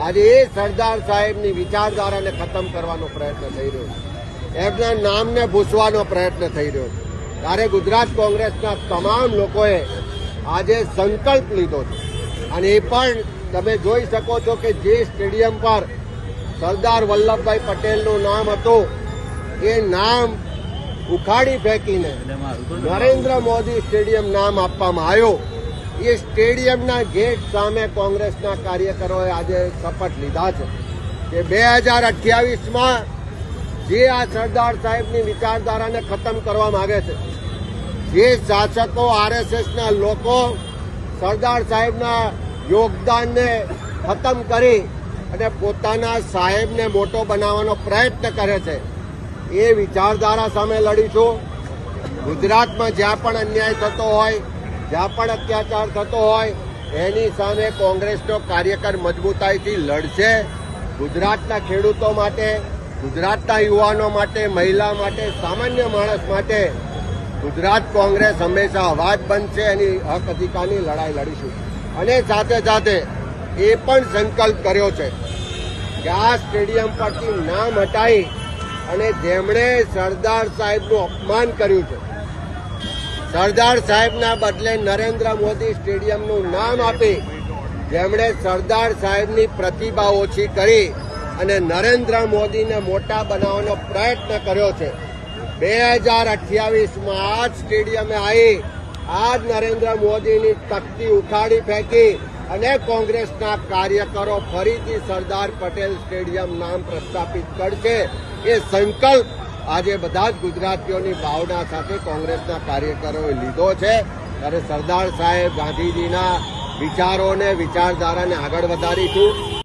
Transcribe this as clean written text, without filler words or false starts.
આજે એ સરદાર સાહેબની વિચારધારાને ખતમ કરવાનો પ્રયત્ન થઈ રહ્યો છે, એમના નામને ભૂસવાનો પ્રયત્ન થઈ રહ્યો છે. ત્યારે ગુજરાત કોંગ્રેસના તમામ લોકોએ આજે સંકલ્પ લીધો છે અને એ પણ તમે જોઈ શકો છો કે જે સ્ટેડિયમ પર સરદાર વલ્લભભાઈ પટેલનું નામ હતું એ નામ ઉખાડી ફેંકીને નરેન્દ્ર મોદી સ્ટેડિયમ નામ આપવામાં આવ્યું. એ સ્ટેડિયમના ગેટ સામે કોંગ્રેસના કાર્યકરોએ આજે શપથ લીધા છે કે 2028માં જે આ સરદાર સાહેબની વિચારધારાને ખતમ કરવા માંગે છે, જે શાસકો આરએસએસના લોકો સરદાર સાહેબના યોગદાનને ખતમ કરી અને પોતાના સાહેબને મોટો બનાવવાનો પ્રયત્ન કરે છે, એ વિચારધારા સામે લડીશું. ગુજરાતમાં જ્યાં પણ અન્યાય થતો હોય, જ્યાં પણ અત્યાચાર થતો હોય, એની સામે કોંગ્રેસનો કાર્યકર મજબૂતાઈથી લડશે. ગુજરાતના ખેડૂતો માટે, ગુજરાતના યુવાનો માટે, મહિલા માટે, સામાન્ય માણસ માટે ગુજરાત કોંગ્રેસ હંમેશા અવાજ બનશે. એની હક અધિકારની લડાઈ લડીશું. અને સાથે સાથે એ પણ સંકલ્પ કર્યો છે કે આ સ્ટેડિયમ પરથી નામ હટાવી અને જેમણે સરદાર સાહેબનું અપમાન કર્યું છે, સરદાર સાહેબના બદલે નરેન્દ્ર મોદી સ્ટેડિયમનું નામ આપી જેમણે સરદાર સાહેબની પ્રતિભા ઓછી કરી અને નરેન્દ્ર મોદીને મોટા બનાવવાનો પ્રયત્ન કર્યો છે, 2028માં આ જ સ્ટેડિયમે આવી આ જ નરેન્દ્ર મોદીની તકતી ઉખાડી ફેંકી અને કોંગ્રેસના કાર્યકરો ફરીથી સરદાર પટેલ સ્ટેડિયમ નામ પ્રસ્થાપિત કરશે. એ સંકલ્પ આજે બધા જ ગુજરાતીઓની ભાવના સાથે કોંગ્રેસના કાર્યકરોએ લીધો છે. ત્યારે સરદાર સાહેબ ગાંધીજીના વિચારોને, વિચારધારાને આગળ વધારીશું.